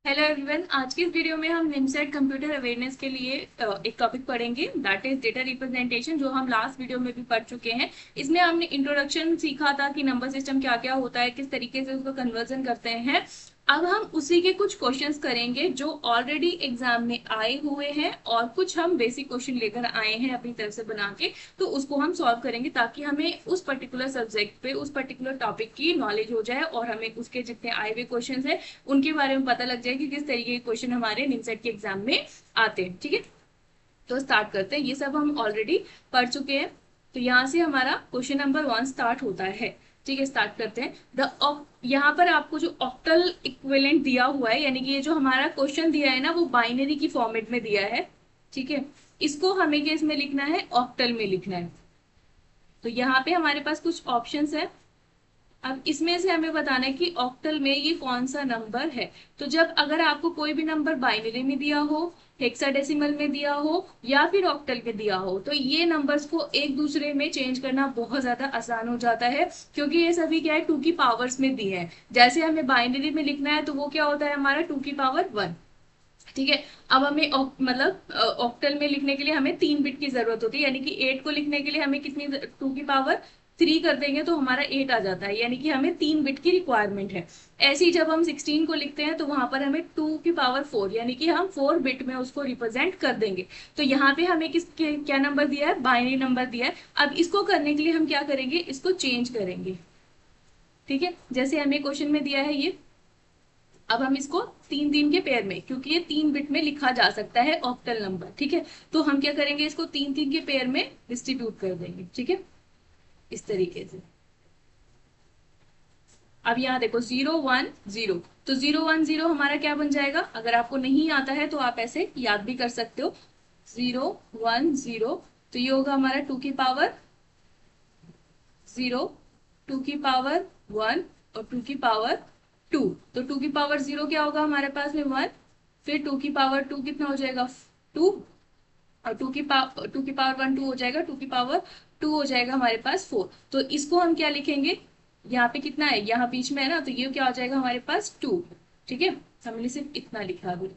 Hello everyone, आज की इस वीडियो में हम निमसेट कंप्यूटर अवेयरनेस के लिए एक टॉपिक पढ़ेंगे, दैट इज डेटा रिप्रेजेंटेशन, जो हम लास्ट वीडियो में भी पढ़ चुके हैं। इसमें हमने इंट्रोडक्शन सीखा था कि नंबर सिस्टम क्या क्या होता है, किस तरीके से उसको कन्वर्जन करते हैं। अब हम उसी के कुछ क्वेश्चंस करेंगे जो ऑलरेडी एग्जाम में आए हुए हैं, और कुछ हम बेसिक क्वेश्चन लेकर आए हैं अपनी तरफ से बना के। तो उसको हम सॉल्व करेंगे ताकि हमें उस पर्टिकुलर सब्जेक्ट पे, उस पर्टिकुलर टॉपिक की नॉलेज हो जाए, और हमें उसके जितने आए हुए क्वेश्चंस हैं उनके बारे में पता लग जाए कि किस तरीके के क्वेश्चन हमारे निमसेट के एग्जाम में आते हैं। ठीक है, तो स्टार्ट करते हैं। ये सब हम ऑलरेडी पढ़ चुके हैं। तो यहाँ से हमारा क्वेश्चन नंबर 1 स्टार्ट होता है। ठीक है, स्टार्ट करते हैं। द यहाँ पर आपको जो ऑक्टल इक्विवेलेंट दिया हुआ है, यानी कि ये जो हमारा क्वेश्चन दिया है ना, वो बाइनरी की फॉर्मेट में दिया है। ठीक है, इसको हमें किस में लिखना है? ऑक्टल में लिखना है। तो यहाँ पे हमारे पास कुछ ऑप्शंस है। अब इसमें से हमें बताना है कि ऑक्टल में ये कौन सा नंबर है। तो जब अगर आपको कोई भी नंबर बाइनरी में दिया हो, हेक्साडेसिमल में दिया हो, या फिर ऑक्टल में दिया हो, तो ये नंबर्स को एक दूसरे में चेंज करना बहुत ज्यादा आसान हो जाता है, क्योंकि ये सभी क्या है, टू की पावर्स में दिए हैं। जैसे हमें बाइनरी में लिखना है तो वो क्या होता है हमारा 2 की पावर 1। ठीक है, अब हमें मतलब ऑक्टल में लिखने के लिए हमें 3 बिट की जरूरत होती है, यानी कि 8 को लिखने के लिए हमें कितनी, 2 की पावर 3 कर देंगे तो हमारा 8 आ जाता है, यानी कि हमें 3 बिट की रिक्वायरमेंट है। ऐसे ही जब हम 16 को लिखते हैं तो वहां पर हमें 2 की पावर 4, यानी कि हम 4 बिट में उसको रिप्रेजेंट कर देंगे। तो यहाँ पे हमें क्या नंबर दिया है? बाइनरी नंबर दिया है। अब इसको करने के लिए हम क्या करेंगे? इसको चेंज करेंगे। ठीक है, जैसे हमें क्वेश्चन में दिया है ये। अब हम इसको 3 3 के पेयर में, क्योंकि ये 3 बिट में लिखा जा सकता है ऑक्टल नंबर। ठीक है, तो हम क्या करेंगे? इसको 3 3 के पेयर में डिस्ट्रीब्यूट कर देंगे। ठीक है, इस तरीके से। अब यहाँ देखो 0 1 0, तो 0 1 0 हमारा क्या बन जाएगा? अगर आपको नहीं आता है तो आप ऐसे याद भी कर सकते हो। 0 1 0, तो ये होगा हमारा 2 की पावर 0, 2 की पावर 1, और 2 की पावर 2। तो 2 की पावर 0 क्या होगा हमारे पास में? 1। फिर 2 की पावर 2 कितना हो जाएगा? 2। और 2 की पावर 1 2 हो जाएगा, 2 की पावर 2 हो जाएगा हमारे पास 4। तो इसको हम क्या लिखेंगे? यहाँ पे कितना है? यहाँ बीच में है ना, तो ये क्या हो जाएगा हमारे पास? 2। ठीक है, हमने सिर्फ इतना लिखा अभी।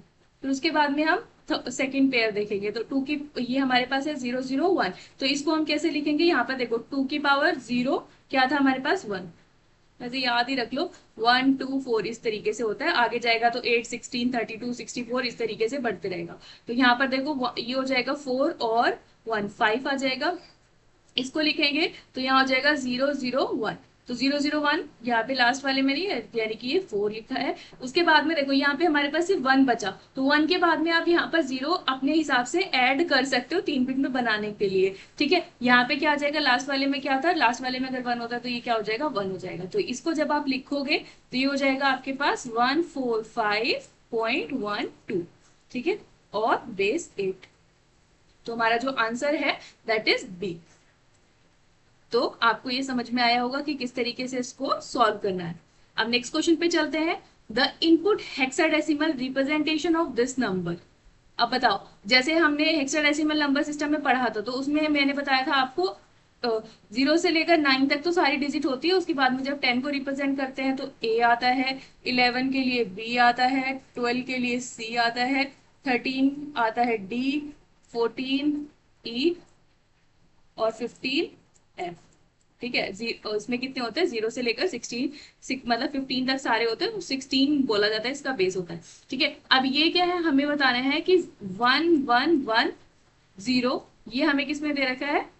फिर उसके बाद में हम सेकंड पेयर देखेंगे, तो ये हमारे पास है 0 0 1। तो इसको हम कैसे लिखेंगे? यहाँ पर देखो 2 की पावर 0 क्या था हमारे पास? 1। वैसे याद ही रख लो, 1 2 4 इस तरीके से होता है। आगे जाएगा तो 8 16 32 64 इस तरीके से बढ़ते रहेगा। तो यहाँ पर देखो ये हो जाएगा 4 और 1 5 आ जाएगा। इसको लिखेंगे तो यहाँ हो जाएगा 0 0 1। तो 0 0 1 यहाँ पे लास्ट वाले में नहीं है, यानी कि ये 4 लिखा है। उसके बाद में देखो यहाँ पे हमारे पास सिर्फ 1 बचा, तो 1 के बाद में आप यहाँ पर 0 अपने हिसाब से ऐड कर सकते हो 3 बिट में बनाने के लिए। ठीक है, यहाँ पे क्या आ जाएगा? लास्ट वाले में क्या था? लास्ट वाले में अगर 1 होता तो ये क्या हो जाएगा? 1 हो जाएगा। तो इसको जब आप लिखोगे तो ये हो जाएगा आपके पास 145.12। ठीक है, और बेस 8। तो हमारा जो आंसर है दैट इज बी। तो आपको ये समझ में आया होगा कि किस तरीके से इसको सॉल्व करना है। अब नेक्स्ट क्वेश्चन पे चलते हैं। The input hexadecimal representation of this number. अब बताओ, जैसे हमने हेक्साडेसिमल नंबर सिस्टम में पढ़ा था, तो उसमें मैंने बताया था आपको 0 से लेकर 9 तक तो सारी डिजिट होती है। उसके बाद में जब 10 को रिप्रेजेंट करते हैं तो ए आता है, 11 के लिए बी आता है, 12 के लिए सी आता है, 13 आता है डी, 14 ई, और 15 एफ। ठीक है, उसमें कितने होते हैं? 0 से लेकर 16, मतलब 15 तक सारे होते हैं, 16 बोला जाता है, इसका बेस होता है। ठीक है, अब ये क्या है? हमें बताना है कि 1 1 1 0, ये हमें किस में दे रखा है?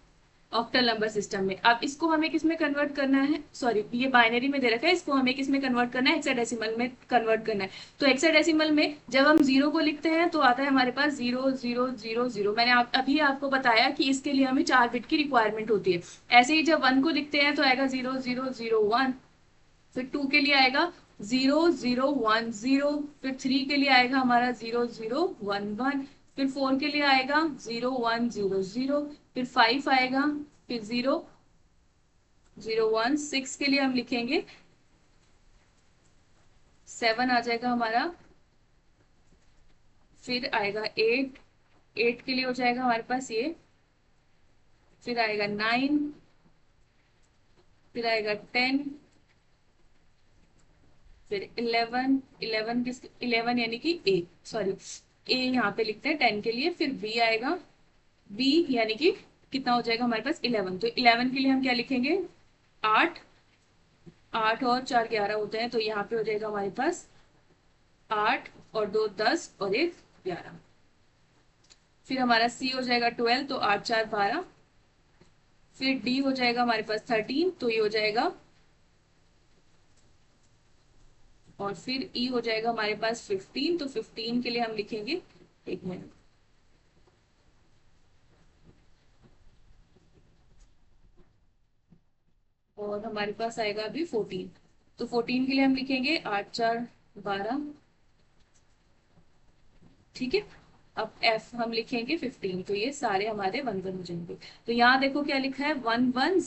ऑक्टल नंबर सिस्टम में। अब इसको हमें किस में कन्वर्ट करना है? सॉरी, ये बाइनरी में दे रखा है, इसको हमें किस में कन्वर्ट करना है? हेक्साडेसिमल में कन्वर्ट करना है। तो हेक्साडेसिमल में जब हम 0 को लिखते हैं तो आता है हमारे पास 0 0 0 0। मैंने अभी आपको बताया कि इसके लिए हमें 4 बिट की रिक्वायरमेंट होती है। ऐसे ही जब 1 को लिखते हैं तो आएगा 0 0 0 1। फिर 2 के लिए आएगा 0 0 1 0। फिर 3 के लिए आएगा हमारा 0 0 1 1। फिर 4 के लिए आएगा 0 1 0 0। फिर 5 आएगा, फिर 0 0 1 6 के लिए हम लिखेंगे 7 आ जाएगा हमारा। फिर आएगा 8, 8 के लिए हो जाएगा हमारे पास ये। फिर आएगा 9, फिर आएगा 10, फिर 11, 11 किस 11 यानी कि ए, सॉरी ए यहाँ पे लिखते हैं 10 के लिए, फिर बी आएगा, बी यानी कि कितना हो जाएगा हमारे पास 11, तो 11 के लिए हम क्या लिखेंगे 8, 8 और 4 11 होते हैं, तो यहाँ पे हो जाएगा हमारे पास 8 और 2 10 और 1 11। फिर हमारा सी हो जाएगा 12, तो 8 4 12। फिर डी हो जाएगा हमारे पास 13, तो ये हो जाएगा, और फिर ई हो जाएगा हमारे पास 15, तो 15 के लिए हम लिखेंगे, एक मिनट, और हमारे पास आएगा अभी 14, तो 14 के लिए हम लिखेंगे 8 4 12। ठीक है, अब एफ हम लिखेंगे 15, तो ये सारे हमारे 1 1 हो जाएंगे। तो यहाँ देखो क्या लिखा है 1 1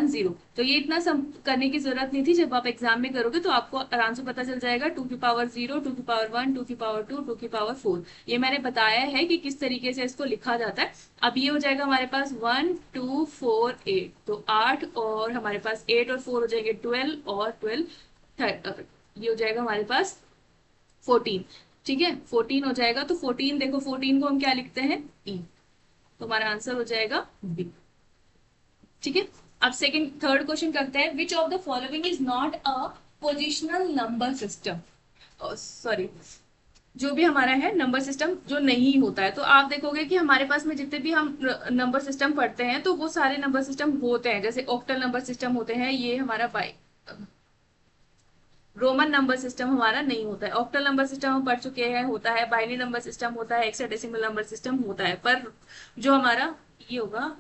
0 तो ये इतना सम करने की जरूरत नहीं थी, जब आप एग्जाम में करोगे तो आपको आराम से पता चल जाएगा 2 की पावर 0, 2 की पावर 1, 2 की पावर 2, 2 की पावर 4। ये मैंने बताया है कि किस तरीके से इसको लिखा जाता है। अब ये हो जाएगा हमारे पास 1 2 4 8, तो 8 और हमारे पास 8 और 4 हो जाएंगे 12, और 12 ये हो जाएगा हमारे पास 14। ठीक है, 14 हो जाएगा, तो 14 देखो 14 को हम क्या लिखते हैं ई, तो हमारा आंसर हो जाएगा बी। ठीक है, अब सेकंड थर्ड क्वेश्चन करते हैं, which of the following is not a positional number system, sorry जो भी हमारा है नंबर सिस्टम जो नहीं होता है। तो आप देखोगे कि हमारे पास में जितने भी हम नंबर सिस्टम पढ़ते हैं तो वो सारे नंबर सिस्टम होते हैं, जैसे ऑक्टल नंबर सिस्टम होते हैं, ये हमारा बाई रोमन नंबर सिस्टम हमारा नहीं होता है। ऑक्टल नंबर सिस्टम हम पढ़ चुके हैं, होता है, बाइनरी नंबर सिस्टम होता है, हेक्साडेसिमल नंबर सिस्टम होता है, पर जो हमारा ये होगा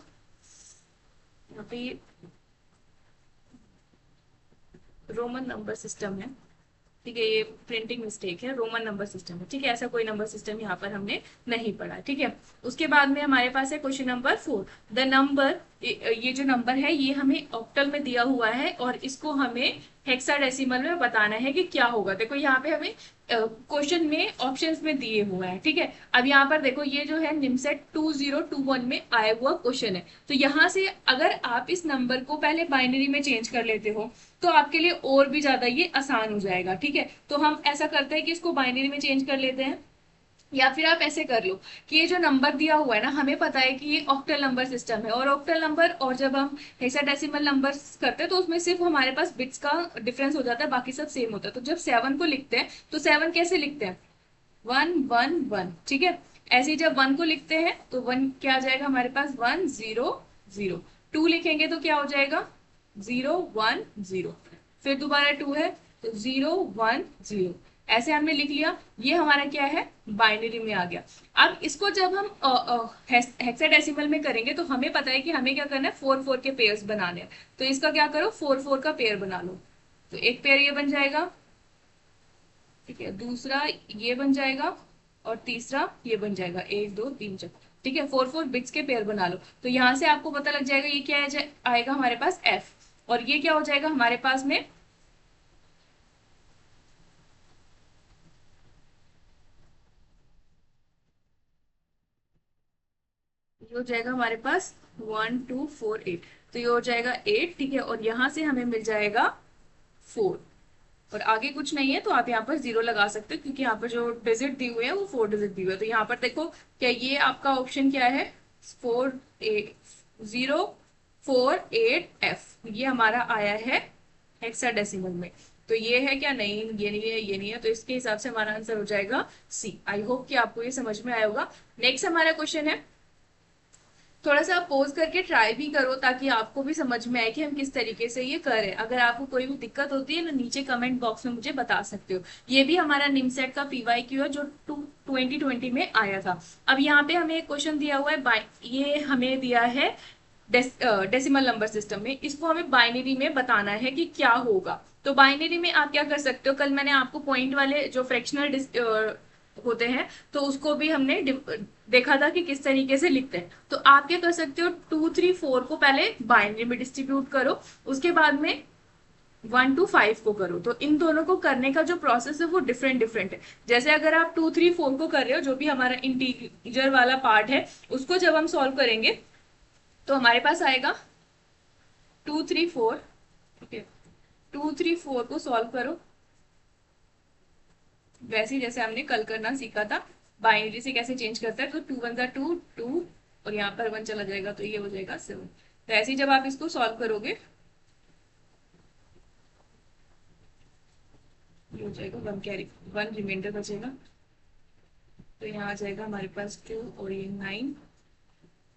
यहाँ पे रोमन नंबर सिस्टम है। ठीक है, ये प्रिंटिंग मिस्टेक है, रोमन नंबर सिस्टम है। ठीक है, ऐसा कोई नंबर सिस्टम यहाँ पर हमने नहीं पढ़ा। ठीक है, उसके बाद में हमारे पास है क्वेश्चन नंबर 4, द नंबर, ये जो नंबर है ये हमें ऑक्टल में दिया हुआ है और इसको हमें हेक्साडेसिमल में बताना है कि क्या होगा। देखो यहाँ पे हमें क्वेश्चन में ऑप्शंस में दिए हुए हैं। ठीक है, अब यहाँ पर देखो ये जो है निमसेट 2021 में आया हुआ क्वेश्चन है, तो यहाँ से अगर आप इस नंबर को पहले बाइनरी में चेंज कर लेते हो तो आपके लिए और भी ज्यादा ये आसान हो जाएगा। ठीक है, तो हम ऐसा करते हैं कि इसको बाइनरी में चेंज कर लेते हैं, या फिर आप ऐसे कर लो कि ये जो नंबर दिया हुआ है ना, हमें पता है कि ये ऑक्टल नंबर सिस्टम है, और ऑक्टल नंबर और जब हम हेक्साडेसिमल नंबर करते हैं तो उसमें सिर्फ हमारे पास बिट्स का डिफरेंस हो जाता है, बाकी सब सेम होता है। तो जब 7 को लिखते हैं तो 7 कैसे लिखते हैं 1 1 1। ठीक है, ऐसे ही जब 1 को लिखते हैं तो 1 क्या आ जाएगा हमारे पास 1 0 0। 2 लिखेंगे तो क्या हो जाएगा 0 1 0। फिर दोबारा 2 है तो 0 1 0। ऐसे हमने लिख लिया, ये हमारा क्या है बाइनरी में आ गया। अब इसको जब हम हेक्साडेसिमल में करेंगे तो हमें पता है कि हमें क्या करना है 4 4 के पेयर्स बनाने हैं, तो इसका क्या करो 4 4 का पेयर बना लो, तो एक पेयर ये बन जाएगा। ठीक है, दूसरा ये बन जाएगा, और तीसरा ये बन जाएगा, 1 2 3 4। ठीक है, 4 4 बिट्स के पेयर बना लो, तो यहां से आपको पता लग जाएगा ये क्या आएगा हमारे पास एफ, और ये क्या हो जाएगा हमारे पास में ये हो जाएगा हमारे पास 1 2 4 8, तो ये हो जाएगा 8। ठीक है, और यहां से हमें मिल जाएगा 4, और आगे कुछ नहीं है तो आप यहाँ पर 0 लगा सकते हो, क्योंकि यहाँ पर जो डिजिट दी हुए है वो 4 डिजिट दी हुए है। तो यहाँ पर देखो क्या ये आपका ऑप्शन क्या है 4 8 0 4 8 एफ, ये हमारा आया है हेक्साडेसिमल में। तो ये है क्या, नहीं ये नहीं है, ये नहीं है, तो इसके हिसाब से हमारा आंसर हो जाएगा सी। आई होप कि आपको ये समझ में आया होगा। नेक्स्ट हमारा क्वेश्चन है, थोड़ा सा पोज करके ट्राई भी करो ताकि आपको भी समझ में आए कि हम किस तरीके से ये करें। अगर आपको कोई भी दिक्कत होती है ना, नीचे कमेंट बॉक्स में मुझे बता सकते हो। ये भी हमारा निमसेट का PYQ है जो 2020 में आया था। अब यहाँ पे हमें एक क्वेश्चन दिया हुआ है, ये हमें दिया है डेसिमल नंबर सिस्टम में, इसको हमें बाइनरी में बताना है कि क्या होगा। तो बाइनरी में आप क्या कर सकते हो, कल मैंने आपको पॉइंट वाले जो फ्रैक्शनल होते हैं तो उसको भी हमने देखा था कि किस तरीके से लिखते हैं। तो आप क्या कर सकते हो 2 3 4 को पहले बाइनरी में डिस्ट्रीब्यूट करो, उसके बाद में 1 to 5 को करो। तो इन दोनों को करने का जो प्रोसेस है वो डिफरेंट डिफरेंट है। जैसे अगर आप 2 3 4 को कर रहे हो, जो भी हमारा इंटीजर वाला पार्ट है उसको जब हम सॉल्व करेंगे तो हमारे पास आएगा 2 3 4। ठीक है, 2 3 4 को सॉल्व करो वैसे ही जैसे हमने कल करना सीखा था, बाइनरी से कैसे चेंज करता है। तो 2 1 2 2 और यहाँ पर 1 चला जाएगा तो ये हो जाएगा 7। तो ऐसे ही जब आप इसको सॉल्व करोगे ये हो जाएगा 1 कैरी 1 रिमाइंडर बचेगा। तो यहाँ आ जाएगा हमारे पास 2 और ये 9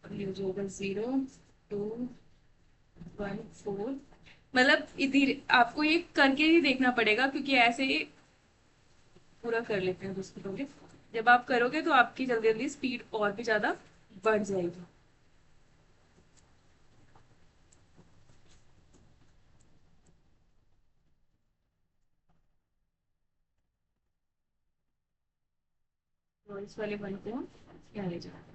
और ये हो जाएगा 0 2 1 4। मतलब इधर आपको ये करके ही देखना पड़ेगा क्योंकि ऐसे पूरा कर लेते हैं दूसरे लोग। जब आप करोगे तो आपकी जल्दी जल्दी स्पीड और भी ज्यादा बढ़ जाएगी। तो इस वाले वन को हम यहाँ ले जाते हैं।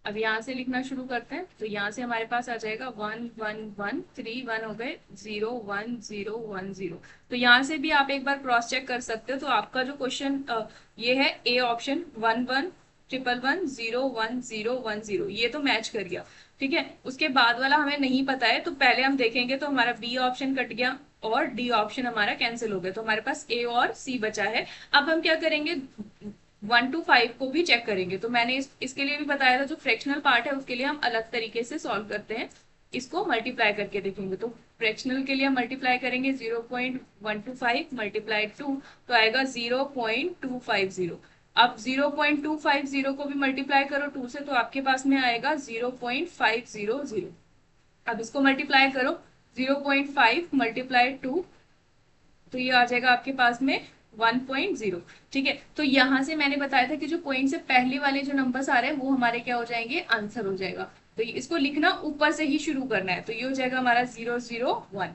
अब यहाँ से लिखना शुरू करते हैं। तो यहाँ से हमारे पास आ जाएगा 1 1 1 3 1 हो गए 0 1 0 1 0। तो यहाँ से भी आप एक बार क्रॉस चेक कर सकते हो। तो आपका जो क्वेश्चन ये है ए ऑप्शन 1 1 ट्रिपल 1 0 1 0 1 0 ये तो मैच कर गया। ठीक है, उसके बाद वाला हमें नहीं पता है तो पहले हम देखेंगे। तो हमारा बी ऑप्शन कट गया और डी ऑप्शन हमारा कैंसिल हो गया। तो हमारे पास ए और सी बचा है। अब हम क्या करेंगे 1 to 5 को भी चेक करेंगे। तो मैंने इसके लिए भी बताया था जो फ्रैक्शनल पार्ट है उसके लिए हम अलग तरीके से सॉल्व करते हैं। इसको मल्टीप्लाई करके देखेंगे। तो फ्रैक्शनल के लिए हम मल्टीप्लाई करेंगे 0.125 मल्टीप्लाई 2 तो आएगा 0.250। अब 0.250 को भी मल्टीप्लाई करो 2 से तो आपके पास में आएगा 0.500। अब इसको मल्टीप्लाई करो 0.5 मल्टीप्लाई 2 तो ये आ जाएगा आपके पास में 1.0। ठीक है, तो यहां से मैंने बताया था कि जो पॉइंट से पहले वाले जो नंबर्स आ रहे हैं वो हमारे क्या हो जाएंगे, आंसर हो जाएगा। तो इसको लिखना ऊपर से ही शुरू करना है। तो ये हो जाएगा हमारा 001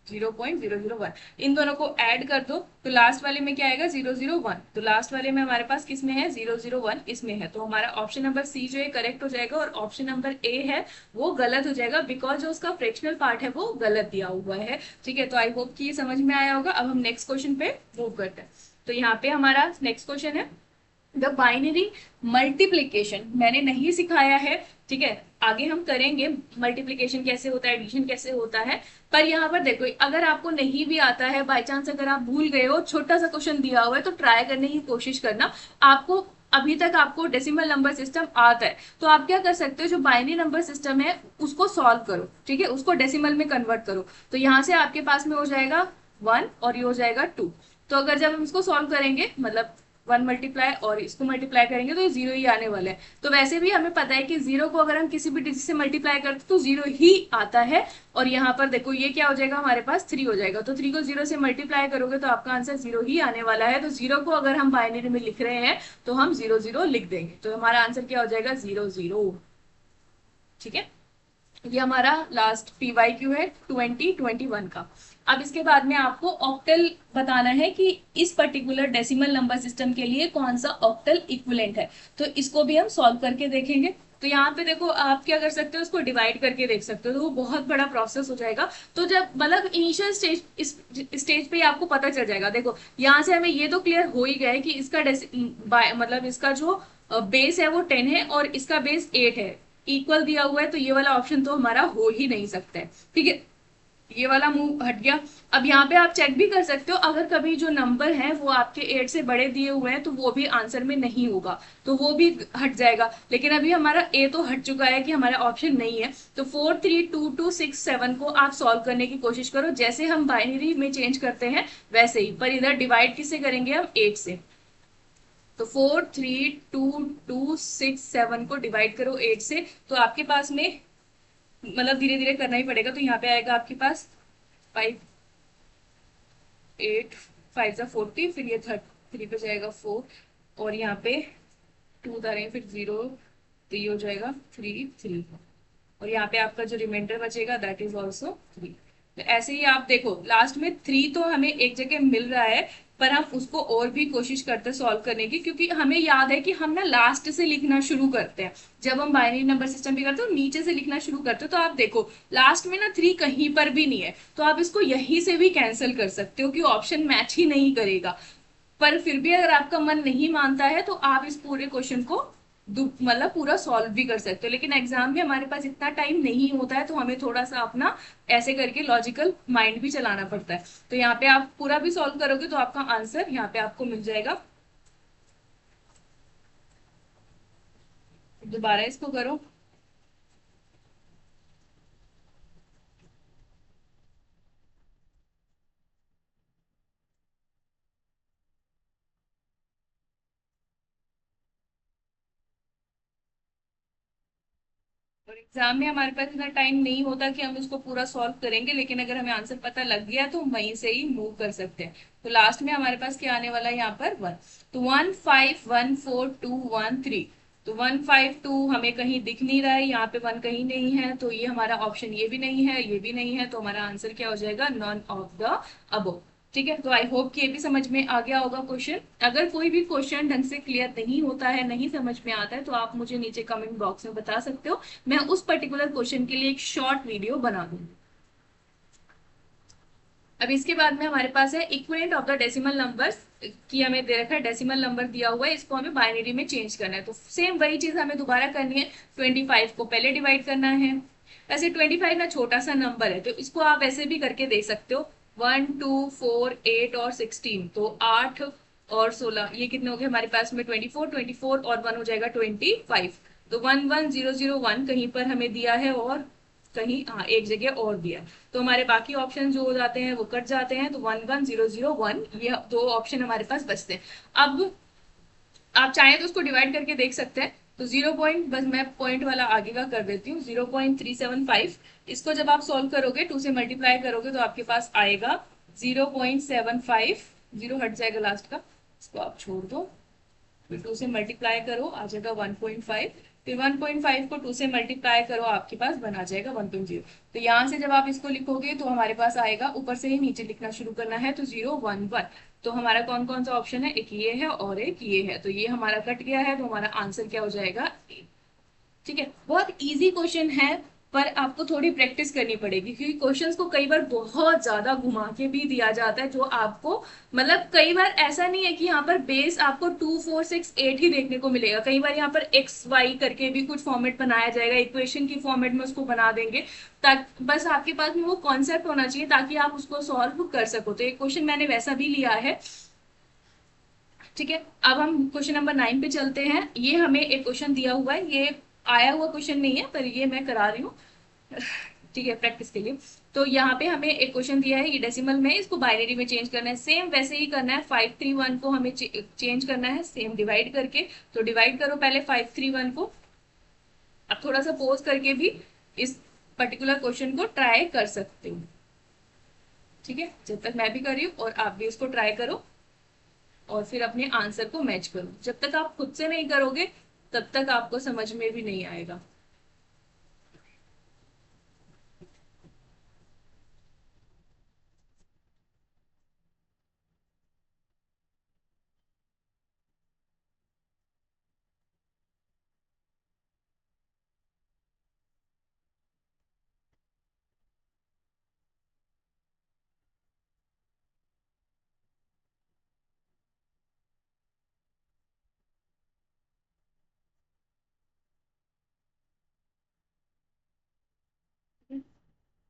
0.001। इन दोनों को ऐड कर दो तो लास्ट वाले में क्या आएगा 001। तो लास्ट वाले में हमारे पास किस में है 001 इसमें है। तो हमारा ऑप्शन नंबर सी जो है करेक्ट हो जाएगा और ऑप्शन नंबर ए है वो गलत हो जाएगा बिकॉज जो उसका फ्रैक्शनल पार्ट है वो गलत दिया हुआ है। ठीक है, तो आई होप कि ये समझ में आया होगा। अब हम नेक्स्ट क्वेश्चन पे मूव करते हैं। तो यहाँ पे हमारा नेक्स्ट क्वेश्चन है द बाइनरी मल्टीप्लीकेशन। मैंने नहीं सिखाया है, ठीक है, आगे हम करेंगे मल्टीप्लीकेशन कैसे होता है, एडिशन कैसे होता है। पर यहाँ पर देखो अगर आपको नहीं भी आता है, बाई चांस अगर आप भूल गए हो, छोटा सा क्वेश्चन दिया हुआ है तो ट्राई करने की कोशिश करना। आपको अभी तक आपको डेसिमल नंबर सिस्टम आता है तो आप क्या कर सकते हो, जो बाइनरी नंबर सिस्टम है उसको सॉल्व करो। ठीक है, उसको डेसिमल में कन्वर्ट करो। तो यहाँ से आपके पास में हो जाएगा 1 और ये हो जाएगा 2। तो अगर जब हम इसको सॉल्व करेंगे मतलब 1 मल्टीप्लाई और इसको मल्टीप्लाई करेंगे तो ये 0 ही आने वाला है। तो वैसे भी हमें पता है कि 0 को अगर हम किसी भी डिजिट से मल्टीप्लाई करते तो 0 ही आता है। और यहाँ पर देखो ये क्या हो जाएगा, हमारे पास 3 हो जाएगा। तो 3 को 0 से मल्टीप्लाई करोगे तो आपका आंसर 0 ही आने वाला है। तो 0 को अगर हम बाइनरी में लिख रहे हैं तो हम 0 0 लिख देंगे। तो हमारा आंसर क्या हो जाएगा 0 0। ठीक है, ये हमारा लास्ट पीवाईक्यू है 2021 का। अब इसके बाद में आपको ऑक्टल बताना है कि इस पर्टिकुलर डेसिमल नंबर सिस्टम के लिए कौन सा ऑक्टल इक्विवेलेंट है। तो इसको भी हम सॉल्व करके देखेंगे। तो यहाँ पे देखो आप क्या कर सकते हो, उसको डिवाइड करके देख सकते हो। तो वो बहुत बड़ा प्रोसेस हो जाएगा। तो जब मतलब इनिशियल स्टेज इस स्टेज पे आपको पता चल जाएगा। देखो यहाँ से हमें ये तो क्लियर हो ही गया है कि इसका मतलब इसका जो बेस है वो 10 है और इसका बेस 8 है, इक्वल दिया हुआ है। तो ये वाला ऑप्शन तो हमारा हो ही नहीं सकता है। ठीक है, ये वाला मूव हट गया। अब यहाँ पे आप चेक भी कर सकते हो अगर कभी जो नंबर है वो आपके 8 से बड़े दिए हुए हैं तो वो भी आंसर में नहीं होगा, तो वो भी हट जाएगा। लेकिन अभी हमारा ए तो हट चुका है कि हमारा ऑप्शन नहीं है। तो 4 3 2 2 6 7 को आप सॉल्व करने की कोशिश करो जैसे हम बाइनरी में चेंज करते हैं वैसे ही। पर इधर डिवाइड किससे करेंगे हम 8 से। तो 4 3 2 2 6 7 को डिवाइड करो 8 से तो आपके पास में मतलब धीरे धीरे करना ही पड़ेगा। तो यहाँ पे आएगा आपके पास 5 8 5 जा 40 फिर ये 3 पे जाएगा 4 और यहाँ पे 2 उतारेंगे फिर 0 तो ये हो जाएगा 3 3 और यहाँ पे आपका जो रिमाइंडर बचेगा दैट इज ऑल्सो 3। तो ऐसे ही आप देखो लास्ट में 3 तो हमें एक जगह मिल रहा है पर हम उसको और भी कोशिश करते हैं सॉल्व करने की, क्योंकि हमें याद है कि हम ना लास्ट से लिखना शुरू करते हैं। जब हम बाइनरी नंबर सिस्टम भी करते हैं नीचे से लिखना शुरू करते हो। तो आप देखो लास्ट में ना 3 कहीं पर भी नहीं है तो आप इसको यहीं से भी कैंसिल कर सकते हो कि ऑप्शन मैच ही नहीं करेगा। पर फिर भी अगर आपका मन नहीं मानता है तो आप इस पूरे क्वेश्चन को मतलब पूरा सॉल्व भी कर सकते हो, लेकिन एग्जाम में हमारे पास इतना टाइम नहीं होता है, तो हमें थोड़ा सा अपना ऐसे करके लॉजिकल माइंड भी चलाना पड़ता है। तो यहाँ पे आप पूरा भी सॉल्व करोगे तो आपका आंसर यहाँ पे आपको मिल जाएगा। दोबारा इसको करो। और एग्जाम में हमारे पास इतना टाइम नहीं होता कि हम इसको पूरा सॉल्व करेंगे, लेकिन अगर हमें आंसर पता लग गया तो हम वहीं से ही मूव कर सकते हैं। तो लास्ट में हमारे पास क्या आने वाला है यहाँ पर 1। तो 1514213। तो 152 हमें कहीं दिख नहीं रहा है, यहाँ पे 1 कहीं नहीं है, तो ये हमारा ऑप्शन ये भी नहीं है, ये भी नहीं है, तो हमारा आंसर क्या हो जाएगा, नॉन ऑफ द अबव। ठीक है, तो आई होप कि ये भी समझ में आ गया होगा क्वेश्चन। अगर कोई भी क्वेश्चन ढंग से क्लियर नहीं होता है, नहीं समझ में आता है, तो आप मुझे नीचे कमेंट बॉक्स में बता सकते हो, मैं उस पर्टिकुलर क्वेश्चन के लिए एक शॉर्ट वीडियो बना दूंगी। अब इसके बाद में हमारे पास है equivalent of the decimal numbers, की हमें दे रखा है डेसिमल नंबर दिया हुआ है, इसको हमें बाइनरी में चेंज करना है। तो सेम वही चीज हमें दोबारा करनी है, 25 को पहले डिवाइड करना है। वैसे 25 ना छोटा सा नंबर है, तो इसको आप ऐसे भी करके दे सकते हो, 1 2 4 8 और 16, तो 8 और 16, ये कितने हो गए हमारे पास में 24, 24 और 1 हो जाएगा 25। तो 11001 कहीं पर हमें दिया है, और कहीं हाँ एक जगह और दिया है, तो हमारे बाकी ऑप्शन जो हो जाते हैं वो कट जाते हैं, तो 11001 ये दो ऑप्शन हमारे पास बचते हैं। अब आप चाहें तो उसको डिवाइड करके देख सकते हैं। तो 0 पॉइंट, बस मैं पॉइंट वाला आगे का कर देती हूँ, 0.375। इसको जब आप सॉल्व करोगे, 2 से मल्टीप्लाई करोगे, तो आपके पास आएगा 0.75। जीरो हट जाएगा लास्ट का, इसको आप छोड़ दो, फिर 2 से मल्टीप्लाई करो, आ जाएगा 1.5। फिर 1.5 को 2 से मल्टीप्लाई करो, आपके पास बना जाएगा 1.0। तो यहाँ से जब आप इसको लिखोगे तो हमारे पास आएगा, ऊपर से ही नीचे लिखना शुरू करना है, तो 011। तो हमारा कौन कौन सा ऑप्शन है, एक ये है और एक ये है, तो ये हमारा कट गया है, तो हमारा आंसर क्या हो जाएगा, ठीक है। बहुत इजी क्वेश्चन है, पर आपको थोड़ी प्रैक्टिस करनी पड़ेगी, क्योंकि क्वेश्चंस को कई बार बहुत ज्यादा घुमा के भी दिया जाता है, जो आपको मतलब कई बार ऐसा नहीं है कि यहाँ पर बेस आपको 2 4 6 8 ही देखने को मिलेगा, कई बार यहाँ पर एक्स वाई करके भी कुछ फॉर्मेट बनाया जाएगा, इक्वेशन की फॉर्मेट में उसको बना देंगे, ताकि बस आपके पास में वो कॉन्सेप्ट होना चाहिए ताकि आप उसको सॉल्व कर सको। तो एक क्वेश्चन मैंने वैसा भी लिया है। ठीक है, अब हम क्वेश्चन नंबर 9 पे चलते हैं। ये हमें एक क्वेश्चन दिया हुआ है, ये आया हुआ क्वेश्चन नहीं है, पर ये मैं करा रही हूँ ठीक है, प्रैक्टिस के लिए। तो यहाँ पे हमें एक क्वेश्चन दिया है, ये डेसिमल में, इसको बाइनरी में चेंज करना है, सेम वैसे ही करना है। 531 को हमें चेंज करना है सेम डिवाइड करके। तो डिवाइड करो पहले 531 को। अब थोड़ा सा पोज करके भी इस पर्टिकुलर क्वेश्चन को ट्राई कर सकते हो। ठीक है, जब तक मैं भी कर रही हूँ और आप भी इसको ट्राई करो, और फिर अपने आंसर को मैच करो। जब तक आप खुद से नहीं करोगे तब तक आपको समझ में भी नहीं आएगा।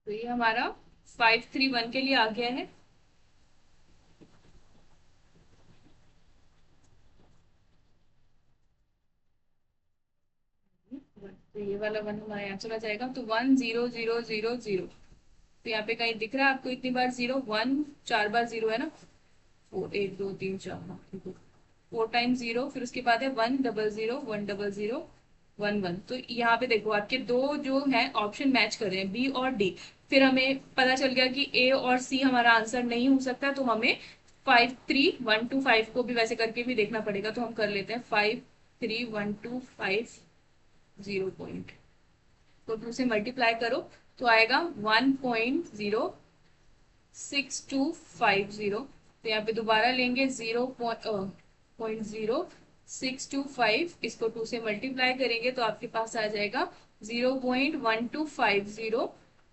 तो ये हमारा 531 के लिए आ गया है। तो ये वाला वन हमारा यहाँ चला जाएगा, तो 10000। तो यहाँ पे कहीं दिख रहा है आपको इतनी बार जीरो, 1 4 बार जीरो है ना, 4 1 2 3 4 4 टाइम जीरो, फिर उसके बाद है 100 100 1 1। तो यहाँ पे देखो आपके दो जो है ऑप्शन मैच कर रहे हैं, बी और डी। फिर हमें पता चल गया कि ए और सी हमारा आंसर नहीं हो सकता, तो हमें 53125 को भी वैसे करके भी देखना पड़ेगा। तो हम कर लेते हैं 53125 पॉइंट, तो 2 से मल्टीप्लाई करो, तो आएगा 1.06250। तो यहाँ पे दोबारा लेंगे 0.0625, इसको 2 से मल्टीप्लाई करेंगे तो आपके पास आ जाएगा 0.1250।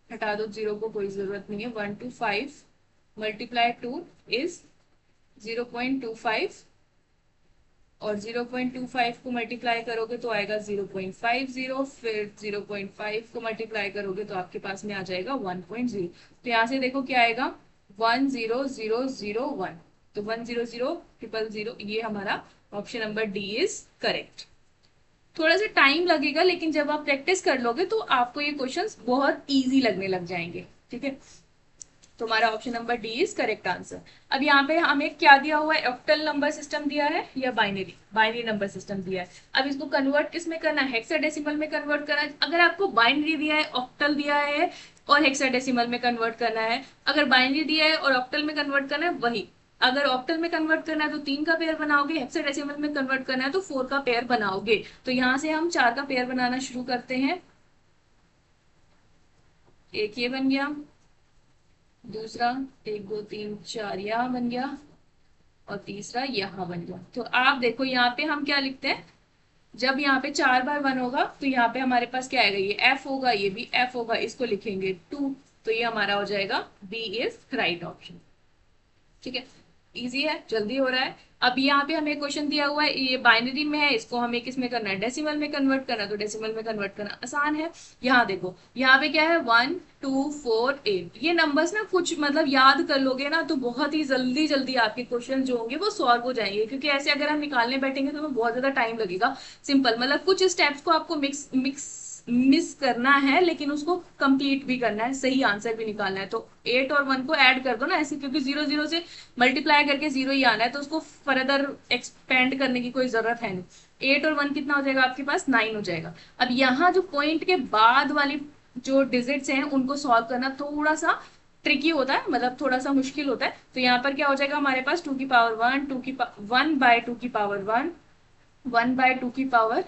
हटा दो जीरो को, कोई जरूरत नहीं है, 125 मल्टीप्लाई 2 इज 0.25 और 0.25 को मल्टीप्लाई करोगे तो आएगा 0.50, फिर 0.5 को मल्टीप्लाई करोगे तो आपके पास में आ जाएगा 1.0। तो यहाँ से देखो क्या आएगा 10001। तो 1000000, ये हमारा option number D is correct. थोड़ा सा टाइम लगेगा, लेकिन जब आप प्रैक्टिस कर लोगे तो आपको ये क्वेश्चंस बहुत इजी लगने लग जाएंगे। ठीक है, तो हमारा option number D is correct answer. अब यहाँ पे हमें क्या दिया हुआ है, ऑक्टल नंबर सिस्टम दिया है या बाइनरी बाइनरी नंबर सिस्टम दिया है। अब इसको कन्वर्ट किस में करना है, हेक्साडेसिमल में कन्वर्ट करना है। अगर आपको बाइनरी दिया है, ऑक्टल दिया है और हेक्साडेसिमल में कन्वर्ट करना है, अगर बाइनरी दिया है और ऑक्टल में कन्वर्ट करना है वही। अगर ऑक्टल में कन्वर्ट करना है तो 3 का पेयर बनाओगे, हेक्साडेसिमल में कन्वर्ट करना है तो 4 का पेयर बनाओगे। तो यहाँ से हम 4 का पेयर बनाना शुरू करते हैं। एक ये बन गया, दूसरा 1 2 3 4 यहाँ बन गया, और तीसरा यहाँ बन गया। तो आप देखो यहाँ पे हम क्या लिखते हैं, जब यहाँ पे 4 बार 1 होगा तो यहाँ पे हमारे पास क्या आएगा, ये एफ होगा, ये भी एफ होगा, इसको लिखेंगे 2। तो ये हमारा हो जाएगा बी इज राइट ऑप्शन। ठीक है, इजी है, जल्दी हो रहा है। अब यहाँ पे हमें क्वेश्चन दिया हुआ है, ये बाइनरी में है, इसको हमें किस में करना है, डेसिमल में कन्वर्ट करना है। तो डेसिमल में कन्वर्ट करना आसान है। यहाँ देखो यहाँ पे क्या है 1 2 4 8, ये नंबर्स ना कुछ मतलब याद कर लोगे ना तो बहुत ही जल्दी जल्दी आपके क्वेश्चन जो होंगे वो सॉल्व हो जाएंगे, क्योंकि ऐसे अगर हम निकालने बैठेंगे तो हमें बहुत ज्यादा टाइम लगेगा। सिंपल मतलब कुछ स्टेप्स को आपको मिस करना है, लेकिन उसको कंप्लीट भी करना है, सही आंसर भी निकालना है। तो 8 और 1 को ऐड कर दो ना ऐसे, क्योंकि 0 0 से मल्टीप्लाई करके 0 ही आना है, तो उसको फर्दर एक्सपेंड करने की कोई जरूरत है नहीं। 8 और 1 कितना हो जाएगा आपके पास, 9 हो जाएगा। अब यहाँ जो पॉइंट के बाद वाली जो डिजिट्स हैं उनको सॉल्व करना थोड़ा सा ट्रिकी होता है, मतलब थोड़ा सा मुश्किल होता है। तो यहाँ पर क्या हो जाएगा हमारे पास 2 की पावर 1, 1 बाय 2 की पावर 1, 1 बाय 2 की पावर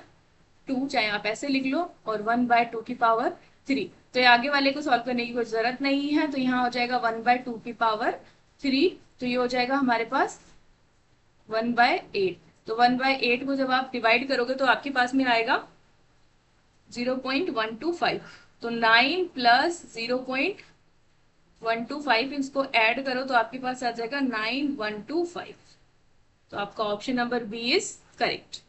2, चाहे आप ऐसे लिख लो, और 1 बाय 2 की पावर 3। तो ये आगे वाले को सॉल्व करने की कोई जरूरत नहीं है। तो यहाँ हो जाएगा 1 बाय 2 की पावर 3। तो ये हो जाएगा हमारे पास 1 बाय 8। तो 1 बाय 8 को जब आप डिवाइड करोगे तो आपके पास में आएगा 0.125। तो 9 प्लस 0.125, इसको ऐड करो तो आपके पास आ जाएगा 9125। तो आपका option number B is correct.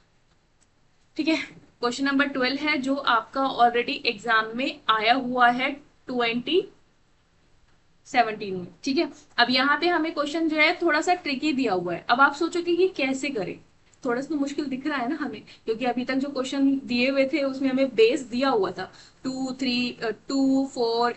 ठीक है, क्वेश्चन नंबर 12 है जो आपका ऑलरेडी एग्जाम में आया हुआ है 2017 में। ठीक है, अब यहाँ पे हमें क्वेश्चन जो है थोड़ा सा ट्रिकी दिया हुआ है। अब आप सोचोगे कि कैसे करें, थोड़ा सा मुश्किल दिख रहा है ना हमें, क्योंकि अभी तक जो क्वेश्चन दिए हुए थे उसमें हमें बेस दिया हुआ था 2 3 2 4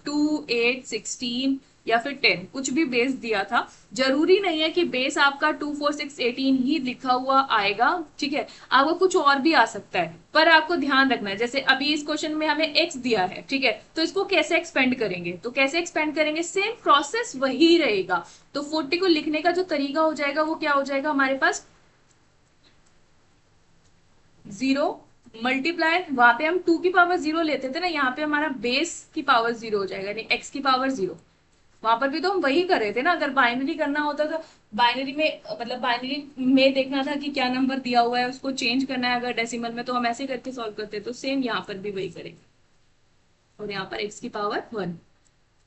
2 8 16 या फिर 10, कुछ भी बेस दिया था। जरूरी नहीं है कि बेस आपका 2 4 6 18 ही लिखा हुआ आएगा। ठीक है, आपको कुछ और भी आ सकता है, पर आपको ध्यान रखना है जैसे अभी इस क्वेश्चन में हमें x दिया है। ठीक है, तो इसको कैसे एक्सपेंड करेंगे, तो कैसे एक्सपेंड करेंगे, सेम प्रोसेस वही रहेगा। तो 40 को लिखने का जो तरीका हो जाएगा वो क्या हो जाएगा हमारे पास, 0 मल्टीप्लाई, वहां पे हम 2 की पावर 0 लेते थे ना, यहाँ पे हमारा बेस की पावर 0 हो जाएगा, यानी x की पावर 0। वहां पर भी तो हम वही कर रहे थे ना। अगर बाइनरी करना होता तो बाइनरी में मतलब बाइनरी में देखना था कि क्या नंबर दिया हुआ है, उसको चेंज करना है। अगर डेसिमल में तो हम ऐसे करके सॉल्व करते, तो सेम यहाँ पर भी वही करेंगे। और यहाँ पर x की पावर 1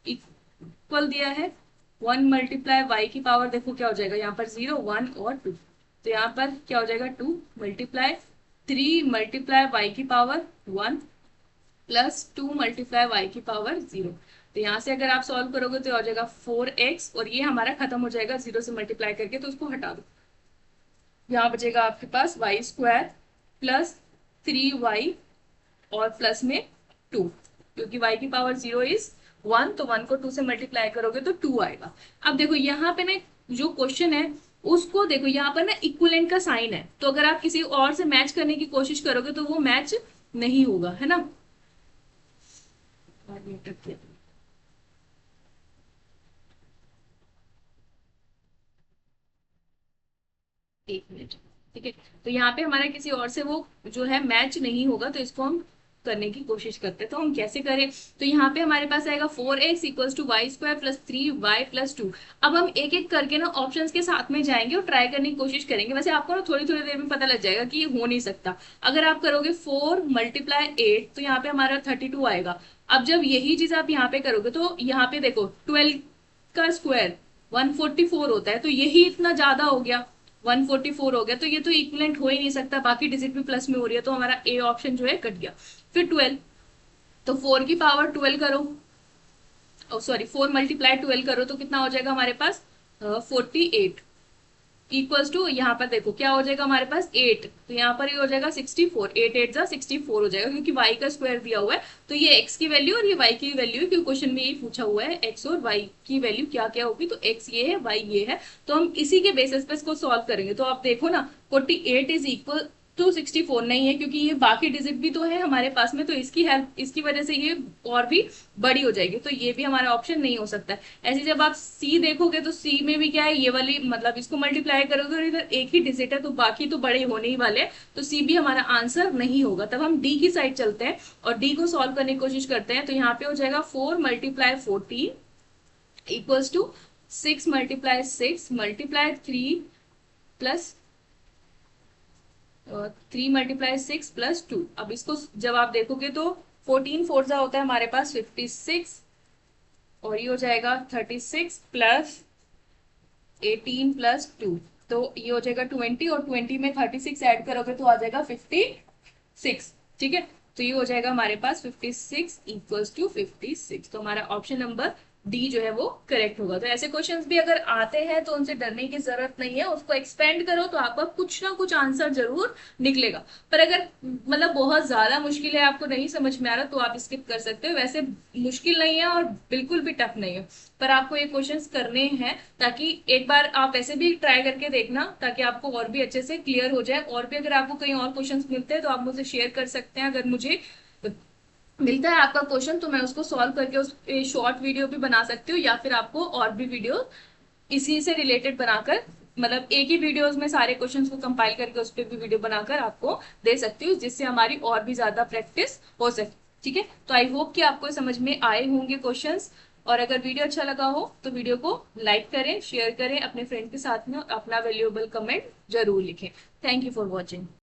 इक्वल दिया है 1 मल्टीप्लाई y की पावर, देखो क्या हो जाएगा यहाँ पर 0 1 और 2। तो यहाँ पर क्या हो जाएगा 2 मल्टीप्लाई 3 मल्टीप्लाई y की पावर 1 प्लस 2 मल्टीप्लाई y की पावर 0। तो यहाँ से अगर आप सॉल्व करोगे तो हो जाएगा 4x, और ये हमारा खत्म हो जाएगा 0 से मल्टीप्लाई करके, तो उसको हटा दो। यहाँ बचेगा आपके पास y स्क्वायर प्लस 3y और प्लस में 2, क्योंकि y की पावर 0 इज 1, तो 1 को 2 से मल्टीप्लाई करोगे तो 2 आएगा। अब देखो यहाँ पे ना जो क्वेश्चन है उसको देखो, यहाँ पर ना इक्विवेलेंट का साइन है, तो अगर आप किसी और से मैच करने की कोशिश करोगे तो वो मैच नहीं होगा, है ना। एक मिनट, ठीक है। तो यहाँ पे हमारा किसी और से वो जो है मैच नहीं होगा, तो इसको हम करने की कोशिश करते हैं। तो हम कैसे करें, तो यहाँ पे हमारे पास आएगा 4x equals to Y square plus 3y plus 2। अब हम एक एक करके ना ऑप्शंस के साथ में जाएंगे और ट्राई करने की कोशिश करेंगे। वैसे आपको ना थोड़ी थोड़ी देर में पता लग जाएगा कि ये हो नहीं सकता। अगर आप करोगे 4 मल्टीप्लाई 8, तो यहाँ पे हमारा 32 आएगा। अब जब यही चीज आप यहाँ पे करोगे तो यहाँ पे देखो 12 का स्क्वायर 144 होता है, तो यही इतना ज्यादा हो गया। 144 हो गया, तो ये तो इक्विवेलेंट हो ही नहीं सकता, बाकी डिजिट भी प्लस में हो रही है, तो हमारा ए ऑप्शन जो है कट गया। फिर 12, तो 4 की पावर 12 करो, सॉरी 4 मल्टीप्लाई 12 करो तो कितना हो जाएगा हमारे पास 48 इक्वल्स टू, यहाँ पर देखो क्या हो जाएगा हमारे पास 8, तो यहाँ पर ये हो जाएगा 64, 8 8 जा 64 हो जाएगा, क्योंकि y का स्क्वायर दिया हुआ है, तो ये x की वैल्यू और ये y की वैल्यू है, क्योंकि क्वेश्चन में यही पूछा हुआ है x और y की वैल्यू क्या क्या होगी, तो x ये है y ये है, तो हम इसी के बेसिस पे इसको सॉल्व करेंगे। तो आप देखो ना 48 इज इक्वल टू 64 नहीं है, क्योंकि ये बाकी डिजिट भी तो है हमारे पास में, तो इसकी हेल्प, इसकी वजह से ये और भी बड़ी हो जाएगी, तो ये भी हमारा ऑप्शन नहीं हो सकता है। ऐसे जब आप सी देखोगे तो सी में भी क्या है, ये वाली मतलब इसको मल्टीप्लाई करोगे और इधर एक ही डिजिट है, तो बाकी तो बड़े होने ही वाले हैं, तो सी भी हमारा आंसर नहीं होगा। तब हम डी की साइड चलते हैं और डी को सॉल्व करने की कोशिश करते हैं, तो यहाँ पे हो जाएगा 4 multiply 14 equals to 6 multiply 6 multiply 3 plus 3 multiply 6 plus 2। अब इसको जब आप देखोगे तो 14 फोर्जा होता है हमारे पास 56, और ये हो जाएगा 36 प्लस 18 प्लस 2, तो ये हो जाएगा 20, और 20 में 36 ऐड करोगे तो आ जाएगा 56। ठीक है, तो ये हो जाएगा हमारे पास 56 इक्वल्स टू 56, तो हमारा ऑप्शन नंबर डी जो है वो करेक्ट होगा। तो ऐसे क्वेश्चंस भी अगर आते हैं तो उनसे डरने की जरूरत नहीं है, उसको एक्सपेंड करो तो आपका कुछ ना कुछ आंसर जरूर निकलेगा। पर अगर मतलब बहुत ज्यादा मुश्किल है, आपको नहीं समझ में आ रहा, तो आप स्किप कर सकते हो, वैसे मुश्किल नहीं है और बिल्कुल भी टफ नहीं है, पर आपको ये क्वेश्चंस करने हैं, ताकि एक बार आप ऐसे भी ट्राई करके देखना, ताकि आपको और भी अच्छे से क्लियर हो जाए। और भी अगर आपको कहीं और क्वेश्चंस मिलते हैं तो आप मुझे शेयर कर सकते हैं, अगर मुझे मिलता है आपका क्वेश्चन तो मैं उसको सॉल्व करके उस शॉर्ट वीडियो भी बना सकती हूँ, या फिर आपको और भी वीडियो इसी से रिलेटेड बनाकर, मतलब एक ही वीडियोस में सारे क्वेश्चंस को कंपाइल करके उस पर भी वीडियो बनाकर आपको दे सकती हूँ, जिससे हमारी और भी ज्यादा प्रैक्टिस हो सके। ठीक है, तो आई होप कि आपको समझ में आए होंगे क्वेश्चंस, और अगर वीडियो अच्छा लगा हो तो वीडियो को लाइक करें, शेयर करें अपने फ्रेंड के साथ में, और अपना वैल्यूएबल कमेंट जरूर लिखें। Thank you for watching.